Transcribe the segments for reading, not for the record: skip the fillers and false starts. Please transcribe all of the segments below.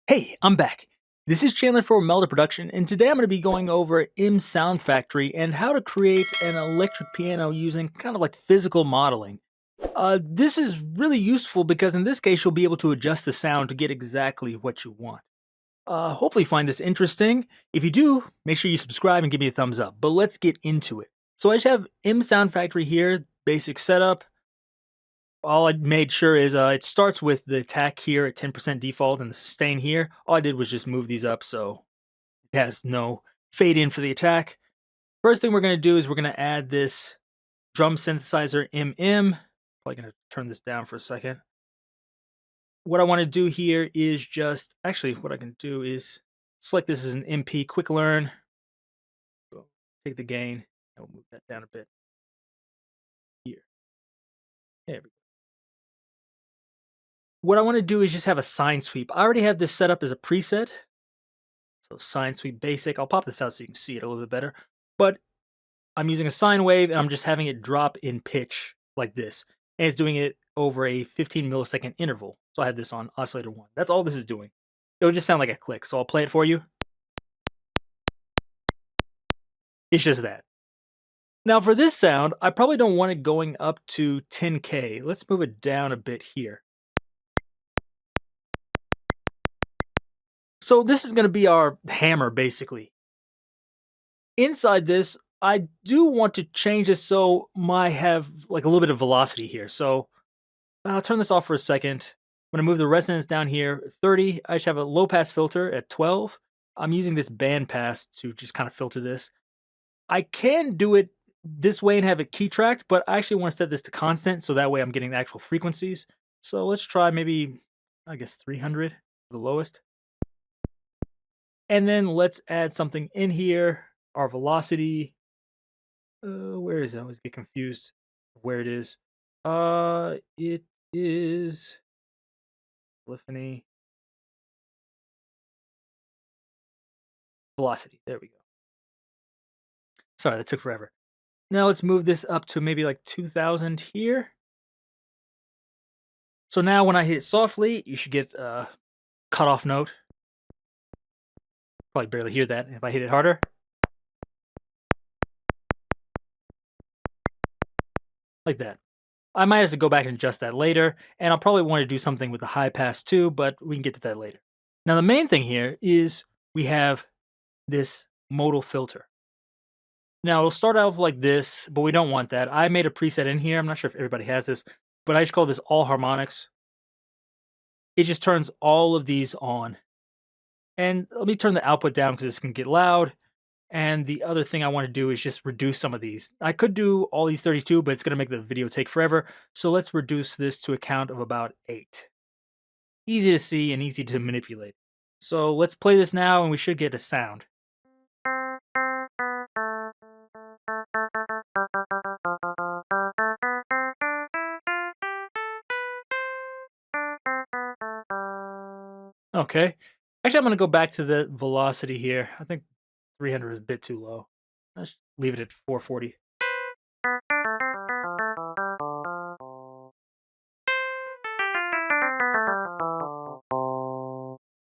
Hey, I'm back. This is Chandler for Modal Production, and today I'm going to be going over MSoundfactory and how to create an electric piano using kind of like physical modeling. This is really useful because in this case you'll be able to adjust the sound to get exactly what you want. Hopefully you find this interesting. If you do, make sure you subscribe and give me a thumbs up. But let's get into it. So I just have MSoundfactory here, basic setup. All I made sure is it starts with the attack here at 10% default and the sustain here. All I did was just move these up so it has no fade in for the attack. First thing we're going to do is we're going to add this drum synthesizer MM. Probably going to turn this down for a second. What I want to do here is just, actually what I can do is select this as an MP quick learn. Take the gain. I'll move that down a bit. Here. There we go. What I want to do is just have a sine sweep. I already have this set up as a preset. So sine sweep basic. I'll pop this out so you can see it a little bit better. But I'm using a sine wave and I'm just having it drop in pitch like this. And it's doing it over a 15 millisecond interval. So I have this on oscillator 1. That's all this is doing. It'll just sound like a click. So I'll play it for you. It's just that. Now for this sound, I probably don't want it going up to 10K. Let's move it down a bit here. So this is going to be our hammer, basically. Inside this, I do want to change this so I have like a little bit of velocity here. So I'll turn this off for a second. I'm going to move the resonance down here, 30. I should have a low pass filter at 12. I'm using this band pass to just kind of filter this. I can do it this way and have it key tracked, but I actually want to set this to constant so that way I'm getting the actual frequencies. So let's try maybe, I guess 300, the lowest. And then let's add something in here. Our velocity. Where is it? I always get confused where it is. It is polyphony. Velocity. There we go. Sorry, that took forever. Now let's move this up to maybe like 2000 here. So now when I hit it softly, you should get a cutoff note. Probably barely hear that. If I hit it harder. Like that. I might have to go back and adjust that later, and I'll probably want to do something with the high pass too, but we can get to that later. Now the main thing here is we have this modal filter. Now it'll start out like this, but we don't want that. I made a preset in here. I'm not sure if everybody has this, but I just call this all harmonics. It just turns all of these on. And let me turn the output down because this can get loud. And the other thing I want to do is just reduce some of these. I could do all these 32, but it's going to make the video take forever. So let's reduce this to a count of about 8. Easy to see and easy to manipulate. So let's play this now and we should get a sound. Okay. Actually, I'm going to go back to the velocity here. I think 300 is a bit too low. Let's leave it at 440.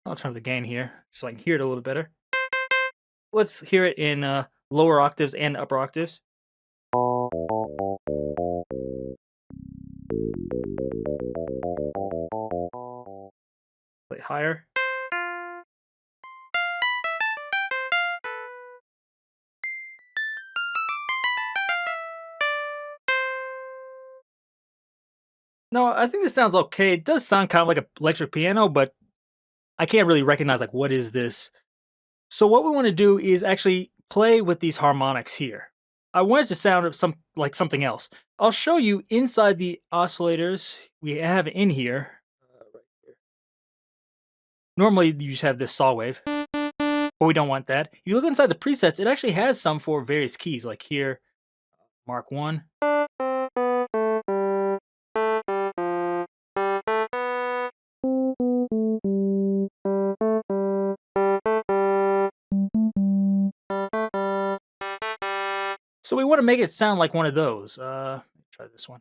I'll turn the gain here so I can hear it a little better. Let's hear it in lower octaves and upper octaves. Play higher. No, I think this sounds okay. It does sound kind of like an electric piano, but I can't really recognize like what is this. So what we want to do is actually play with these harmonics here. I want it to sound like something else. I'll show you inside the oscillators we have in here. Right here. Normally you just have this saw wave, but we don't want that. If you look inside the presets, it actually has some for various keys, like here, Mark 1. So we want to make it sound like one of those. Let me try this one.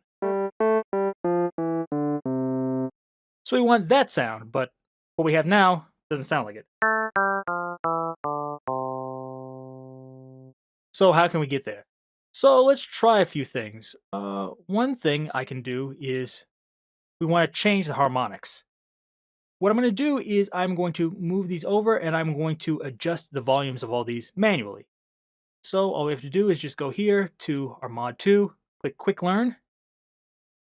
So we want that sound, but what we have now Doesn't sound like it. So how can we get there? So let's try a few things. One thing I can do is we want to change the harmonics. What I'm going to do is I'm going to move these over and I'm going to adjust the volumes of all these manually. So all we have to do is just go here to our mod 2, click quick learn,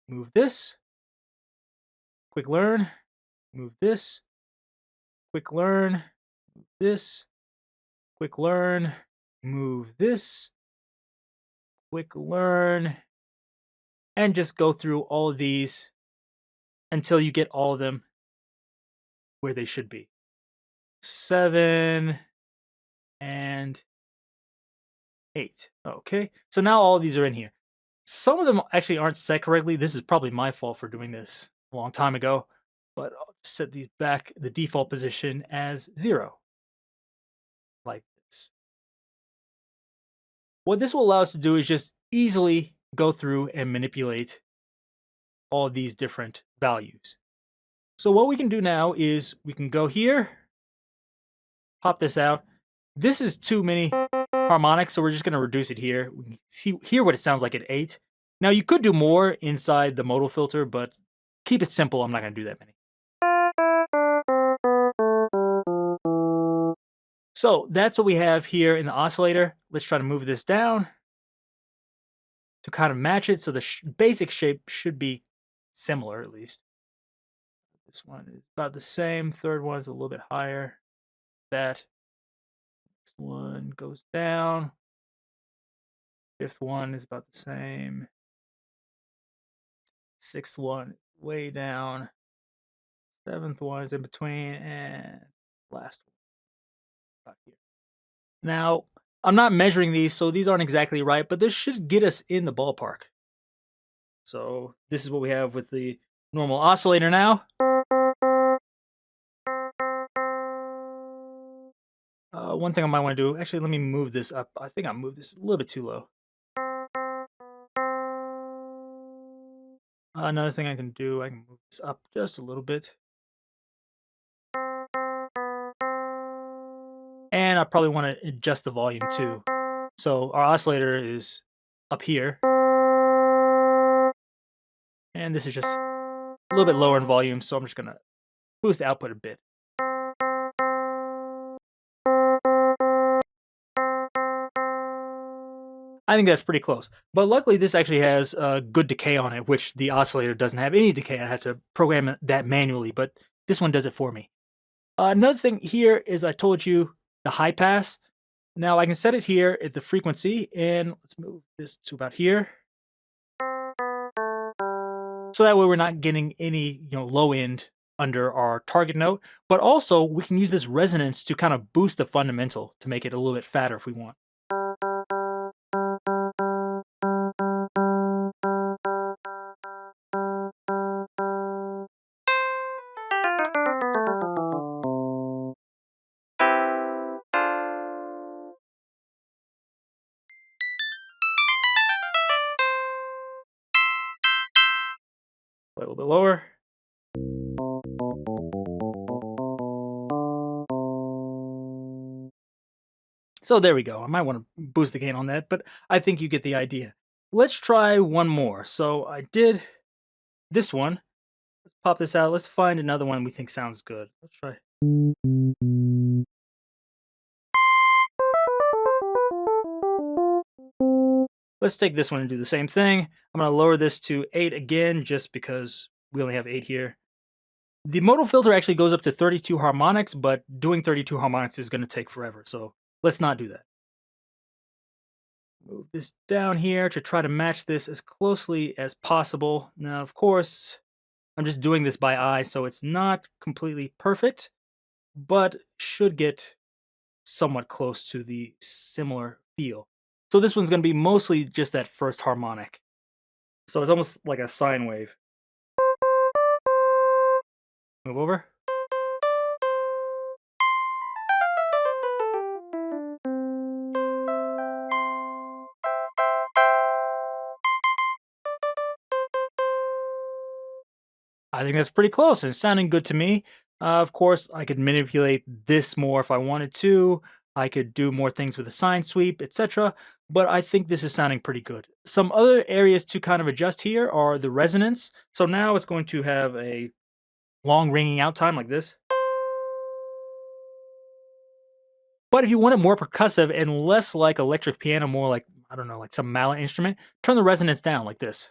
move this, quick learn, move this, quick learn, move this, quick learn, move this, quick learn, and just go through all of these until you get all of them where they should be. 7 and 8. Okay, so now all of these are in here. Some of them actually aren't set correctly. This is probably my fault for doing this a long time ago, but I'll set these back the default position as 0, like this. What this will allow us to do is just easily go through and manipulate all of these different values. So what we can do now is we can go here, pop this out. This is too many harmonics, so we're just going to reduce it here. We can hear what it sounds like at 8. Now you could do more inside the modal filter, but keep it simple. I'm not going to do that many. So that's what we have here in the oscillator. Let's try to move this down to kind of match it. So the basic shape should be similar at least. This one is about the same. Third one is a little bit higher. That next one goes down. Fifth one is about the same. Sixth one way down. Seventh one is in between, and last one about here. Now, I'm not measuring these, so these aren't exactly right, but this should get us in the ballpark. So this is what we have with the normal oscillator now. One thing I might want to do, actually, let me move this up. I think I moved this a little bit too low. Another thing I can do, I can move this up just a little bit. And I probably want to adjust the volume too. So our oscillator is up here. And this is just a little bit lower in volume, so I'm just going to boost the output a bit. I think that's pretty close. But luckily, this actually has good decay on it, which the oscillator doesn't have any decay. I have to program that manually, but this one does it for me. Another thing here is I told you the high pass. Now I can set it here at the frequency, and let's move this to about here. So that way we're not getting any low end under our target note, but also we can use this resonance to kind of boost the fundamental to make it a little bit fatter if we want. Play a little bit lower. So there we go. I might want to boost the gain on that, but I think you get the idea. Let's try one more. So I did this one. Let's pop this out. Let's find another one we think sounds good. Let's try. Let's take this one and do the same thing. I'm going to lower this to 8 again, just because we only have 8 here. The modal filter actually goes up to 32 harmonics, but doing 32 harmonics is going to take forever. So let's not do that. Move this down here to try to match this as closely as possible. Now, of course, I'm just doing this by eye, so it's not completely perfect, but should get somewhat close to the similar feel. So this one's going to be mostly just that first harmonic. So it's almost like a sine wave. Move over. I think that's pretty close. It's sounding good to me. Of course, I could manipulate this more if I wanted to. I could do more things with a sine sweep, etc. But I think this is sounding pretty good. Some other areas to kind of adjust here are the resonance. So now it's going to have a long ringing out time like this. But if you want it more percussive and less like electric piano, more like, I don't know, like some mallet instrument, turn the resonance down like this.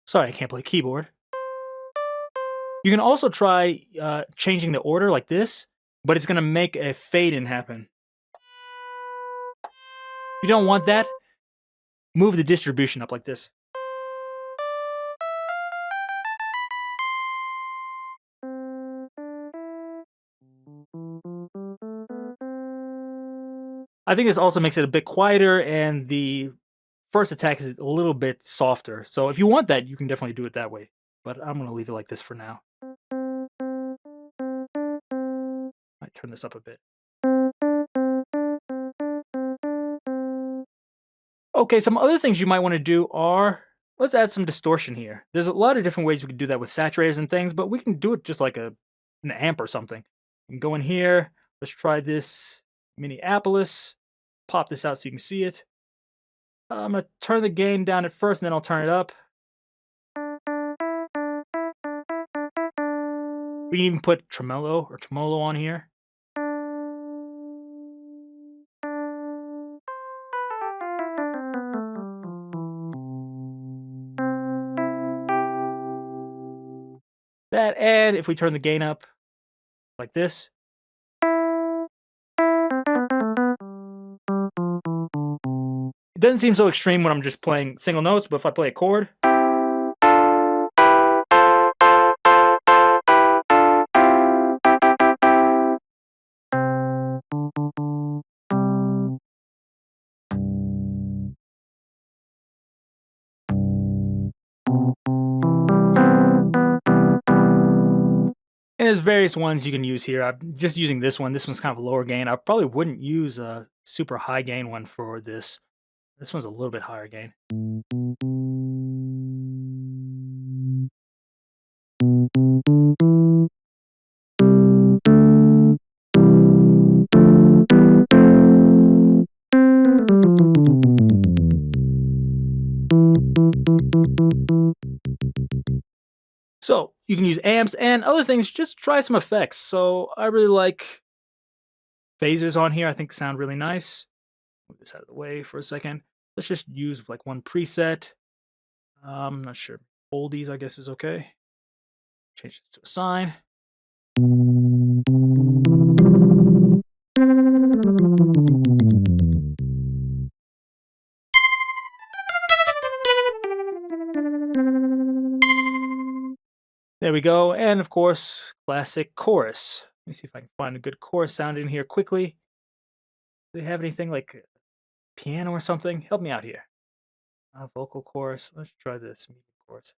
Sorry, I can't play keyboard. You can also try changing the order like this, but it's going to make a fade in happen. If you don't want that, move the distribution up like this. I think this also makes it a bit quieter, and the first attack is a little bit softer. So if you want that, you can definitely do it that way. But I'm going to leave it like this for now. Might turn this up a bit. Okay, some other things you might want to do are, let's add some distortion here. There's a lot of different ways we can do that with saturators and things, but we can do it just like an amp or something. You can go in here. Let's try this Minneapolis. Pop this out so you can see it. I'm going to turn the gain down at first, and then I'll turn it up. We can even put tremolo on here. That, and if we turn the gain up like this. It doesn't seem so extreme when I'm just playing single notes, but if I play a chord. And there's various ones you can use here. I'm just using this one. This one's kind of a lower gain. I probably wouldn't use a super high gain one for this. This one's a little bit higher gain. So you can use amps and other things. Just try some effects. So I really like phasers on here. I think sound really nice. Move this out of the way for a second. Let's just use like one preset. I'm not sure. Oldies, I guess, is okay. Change this to a sine. There we go. And of course, classic chorus. Let me see if I can find a good chorus sound in here quickly. Do they have anything like piano or something? Help me out here. Vocal chorus. Let's try this medium chorus.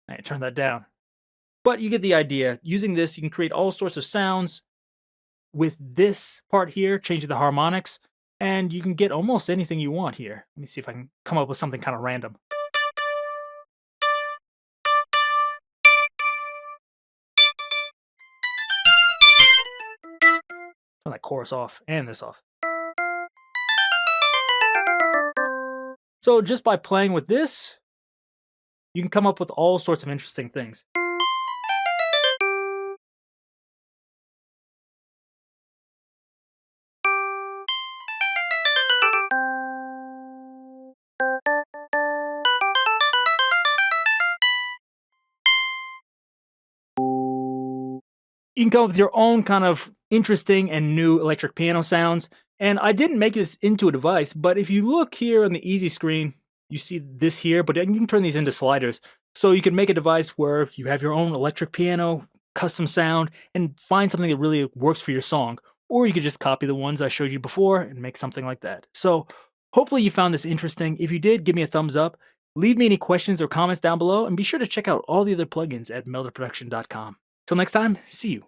Alright, turn that down. But you get the idea. Using this, you can create all sorts of sounds with this part here, changing the harmonics, and you can get almost anything you want here. Let me see if I can come up with something kind of random. Turn that chorus off and this off. So just by playing with this, you can come up with all sorts of interesting things. You can come up with your own kind of interesting and new electric piano sounds. And I didn't make this into a device, but if you look here on the easy screen, you see this here, but you can turn these into sliders. So you can make a device where you have your own electric piano, custom sound, and find something that really works for your song. Or you could just copy the ones I showed you before and make something like that. So hopefully you found this interesting. If you did, give me a thumbs up. Leave me any questions or comments down below, and be sure to check out all the other plugins at meldaproduction.com. Till next time, see you.